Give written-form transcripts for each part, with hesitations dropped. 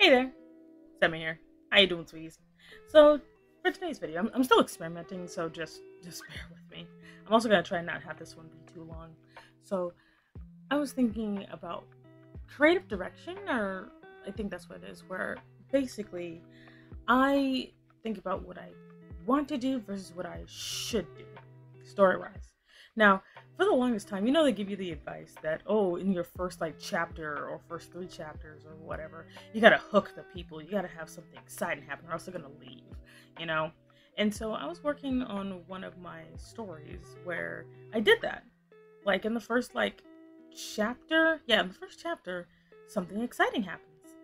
Hey there, Sammy here. How you doing, sweeties? So for today's video, I'm still experimenting, so just bear with me. I'm also gonna try and not have this one be too long. So I was thinking about creative direction, or I think that's what it is, where basically I think about what I want to do versus what I should do, story-wise. Now, for the longest time, they give you the advice that, oh, in your first chapter or first 3 chapters or whatever, you gotta hook the people, you gotta have something exciting happen or else they're gonna leave. And so I was working on one of my stories where I did that. Like in the first chapter, in the first chapter, something exciting happens.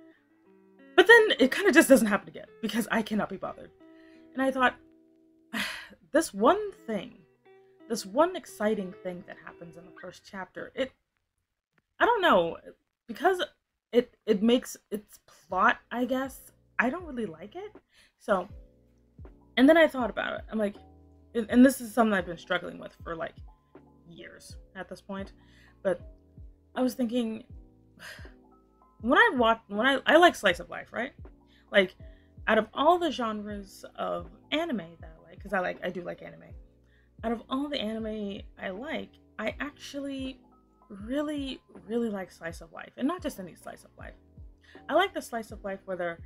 But then it kind of just doesn't happen again because I cannot be bothered. And I thought, this one exciting thing that happens in the first chapter, I don't know, because it makes its plot, I guess, I don't really like it. So, and then I thought about it. I'm like, and this is something I've been struggling with for years at this point, but I was thinking, when I like slice of life, right? Like, out of all the genres of anime that I like, because I do like anime. Out of all the anime I actually really, really like slice of life. And not just any slice of life. I like the slice of life where they're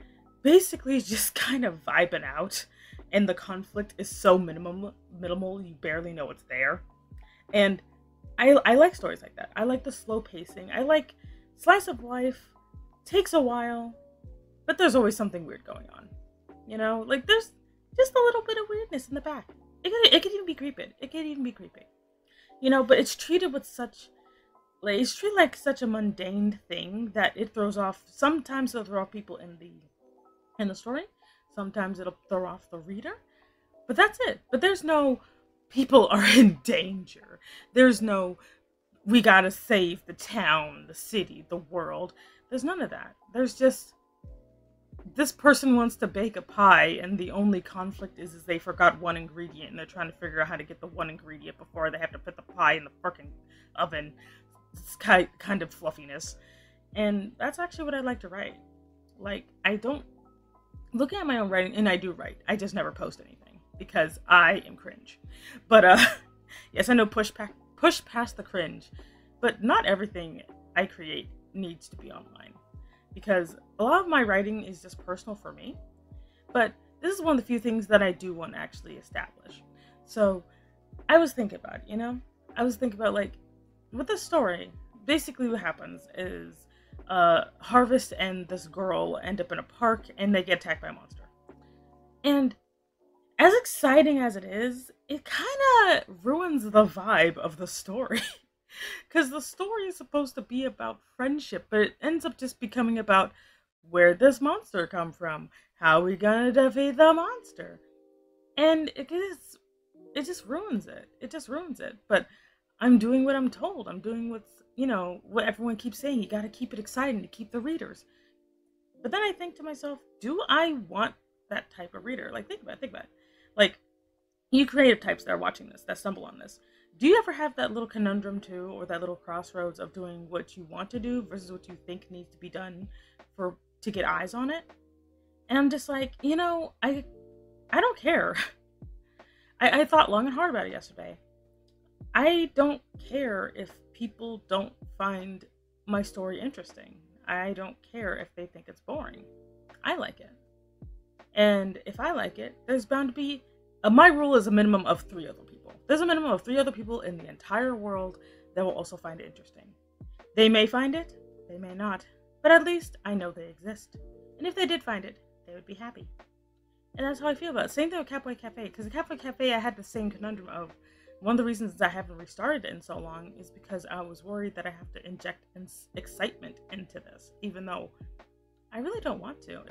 basically just kind of vibing out and the conflict is so minimal you barely know it's there. And I like stories like that. I like the slow pacing. I like slice of life takes a while, but there's always something weird going on. There's just a little bit of weirdness in the back. It could even be creepy. But it's treated with such, it's treated like such a mundane thing that it throws off. Sometimes it'll throw off people in the story. Sometimes it'll throw off the reader. But that's it. But there's no people are in danger. There's no we gotta save the town, the city, the world. There's none of that. There's just this person wants to bake a pie and the only conflict is they forgot one ingredient and they're trying to figure out how to get the one ingredient before they have to put the pie in the freaking oven. It's kind of fluffiness. And that's actually what I like to write. I don't look at my own writing, and I do write. I just never post anything because I am cringe. But yes, I know push past the cringe, but not everything I create needs to be online. Because a lot of my writing is just personal for me. But this is one of the few things that I do want to actually establish. So I was thinking about it, I was thinking about with this story, basically what happens is Harvest and this girl end up in a park and they get attacked by a monster. And as exciting as it is, it kind of ruins the vibe of the story. Because the story is supposed to be about friendship, but it ends up just becoming about where'd this monster come from? How are we gonna defeat the monster? And it just ruins it. It just ruins it. But I'm doing what I'm told. I'm doing what everyone keeps saying. You gotta keep it exciting to keep the readers. But then I think to myself, do I want that type of reader? Think about it. You creative types that are watching this, that stumble on this. Do you ever have that little conundrum too, or that little crossroads of doing what you want to do versus what you think needs to be done to get eyes on it? And I'm just I don't care. I thought long and hard about it yesterday. I don't care if people don't find my story interesting. I don't care if they think it's boring. I like it. And if I like it, there's bound to be my rule is a minimum of 3 other people. There's a minimum of 3 other people in the entire world that will also find it interesting. They may find it, they may not, but at least I know they exist. And if they did find it, they would be happy. And that's how I feel about it. Same thing with Catboy Cafe, because the Catboy Cafe, I had the same conundrum of one of the reasons I haven't restarted it in so long is because I was worried that I have to inject excitement into this, even though I really don't want to.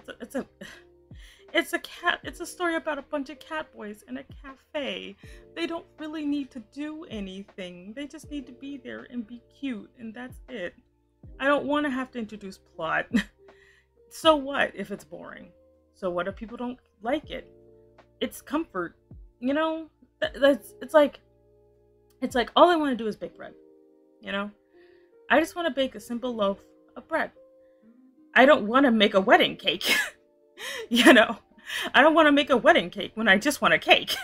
It's a story about a bunch of cat boys in a cafe. They don't really need to do anything. They just need to be there and be cute, and that's it. I don't want to have to introduce plot. So what if it's boring? So what if people don't like it? It's comfort. It's like all I want to do is bake bread. I just want to bake a simple loaf of bread. I don't want to make a wedding cake. You know, I don't want to make a wedding cake when I just want a cake.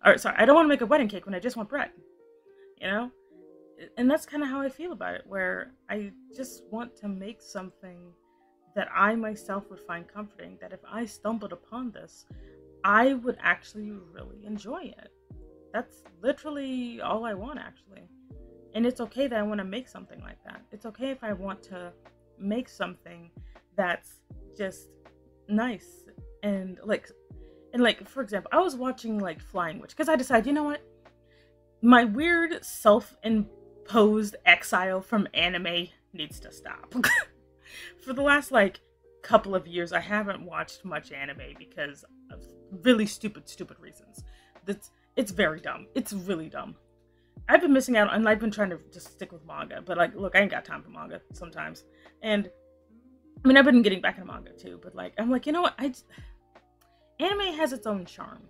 Or sorry, I don't want to make a wedding cake when I just want bread. You know? And that's kind of how I feel about it, where I just want to make something that I myself would find comforting, that if I stumbled upon this, I would actually really enjoy it. That's literally all I want, actually. And it's okay that I want to make something like that. It's okay if I want to make something that's just nice and like for example, I was watching like Flying Witch because I decided, you know what, my weird self-imposed exile from anime needs to stop. For the last like couple of years, I haven't watched much anime because of really stupid reasons. It's very dumb. It's really dumb. I've been missing out, and I've been trying to just stick with manga, but like, look, I ain't got time for manga sometimes. And I mean, I've been getting back into manga too, but like, I'm like, you know what? Anime has its own charm.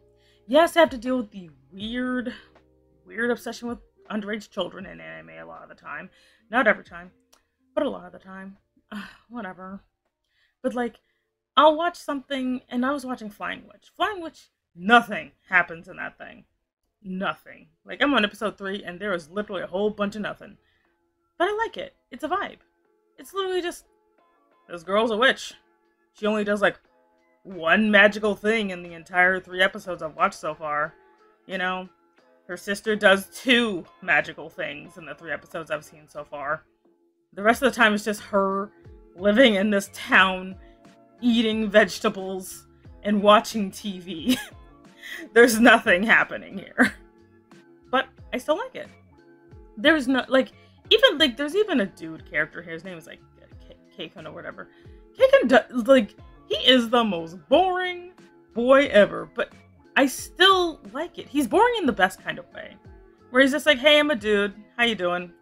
Yes, I have to deal with the weird obsession with underage children in anime a lot of the time. Not every time, but a lot of the time. Whatever. But like, I'll watch something, and I was watching Flying Witch. Flying Witch, nothing happens in that thing. Nothing. Like, I'm on episode 3, and there is literally a whole bunch of nothing. But I like it. It's a vibe. It's literally just, this girl's a witch. She only does, like, one magical thing in the entire 3 episodes I've watched so far. You know? Her sister does 2 magical things in the 3 episodes I've seen so far. The rest of the time is just her living in this town, eating vegetables, and watching TV. There's nothing happening here. But I still like it. There's no, like, even, like, there's even a dude character here. His name is, like, Keikun or whatever. Keikun, like, he is the most boring boy ever. But I still like it. He's boring in the best kind of way. Where he's just like, hey, I'm a dude. How you doing?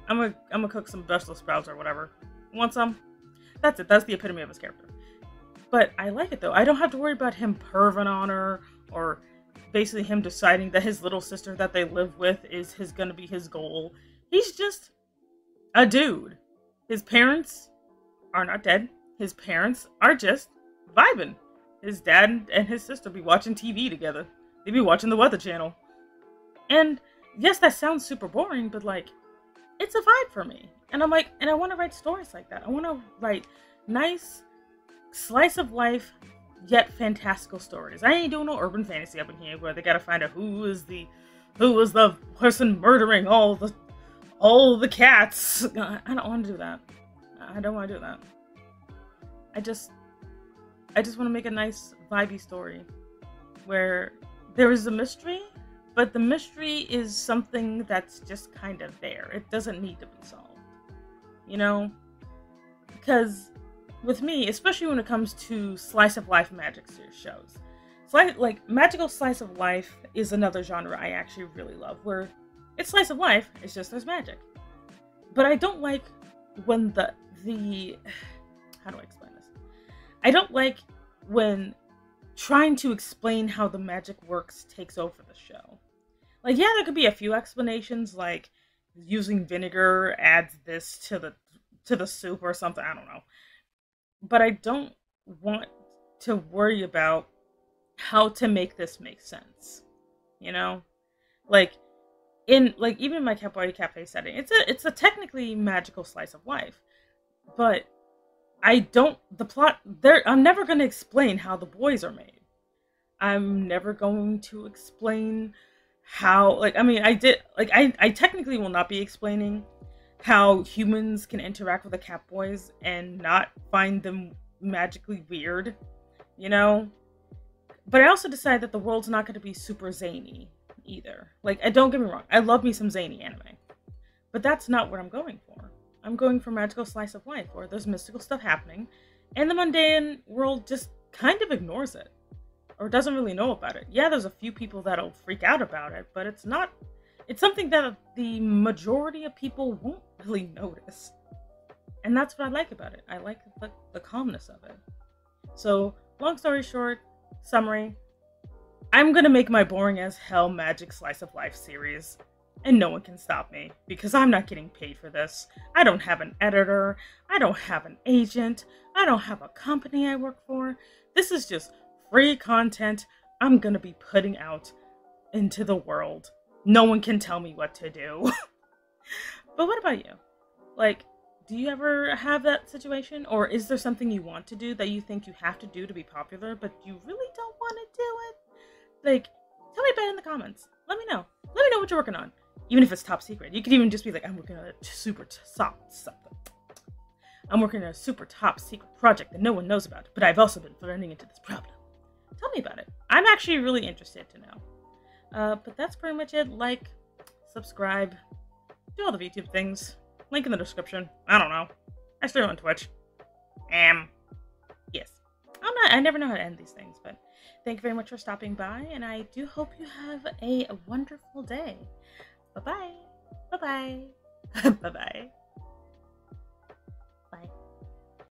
I'm gonna cook some vegetable sprouts or whatever. Want some? That's it. That's the epitome of his character. But I like it, though. I don't have to worry about him perving on her, or basically him deciding that his little sister that they live with is gonna be his goal. He's just a dude. His parents are not dead. His parents are just vibing. His dad and his sister be watching TV together. They be watching the Weather Channel. And yes, that sounds super boring, but like, it's a vibe for me. And I'm like, and I want to write stories like that. I want to write nice, slice of life, yet fantastical stories. I ain't doing no urban fantasy up in here where they gotta find out who was the person murdering all the cats. I don't want to do that. I don't want to do that. I just want to make a nice, vibey story where there is a mystery, but the mystery is something that's just kind of there. It doesn't need to be solved. You know? Because with me, especially when it comes to slice of life magic series shows, like magical slice of life is another genre I actually really love, where it's slice of life, it's just there's magic. But I don't like when the how do I explain this? I don't like when trying to explain how the magic works takes over the show. Like, yeah, there could be a few explanations, like using vinegar adds this to the soup or something, I don't know. But I don't want to worry about how to make this make sense. You know? Like, even in my Kawaii Cafe setting, it's a technically magical slice of life. But I'm never going to explain how the boys are made. I'm never going to explain how, I technically will not be explaining how humans can interact with the cat boys and not find them magically weird, you know? But I also decided that the world's not going to be super zany either. Like, don't get me wrong, I love me some zany anime. But that's not what I'm going for. I'm going for magical slice of life, where there's mystical stuff happening, and the mundane world just kind of ignores it. Or doesn't really know about it. Yeah, there's a few people that'll freak out about it, but it's something that the majority of people won't really notice. And that's what I like about it. I like the calmness of it. So, long story short, summary, I'm gonna make my boring as hell magic slice of life series and no one can stop me because I'm not getting paid for this. I don't have an editor. I don't have an agent. I don't have a company I work for. This is just free content I'm gonna be putting out into the world. No one can tell me what to do. But what about you? Like, do you ever have that situation? Or is there something you want to do that you think you have to do to be popular, but you really don't want to do it? Like, tell me about it in the comments. Let me know. Let me know what you're working on. Even if it's top secret. You could even just be like, I'm working on a super top something. I'm working on a super top secret project that no one knows about, but I've also been running into this problem. Tell me about it. I'm actually really interested to know. But that's pretty much it. Like, subscribe, do all the YouTube things. Link in the description. I don't know. I stream on Twitch. Yes. I never know how to end these things, but thank you very much for stopping by, and I do hope you have a wonderful day. Bye-bye. Bye-bye. Bye-bye.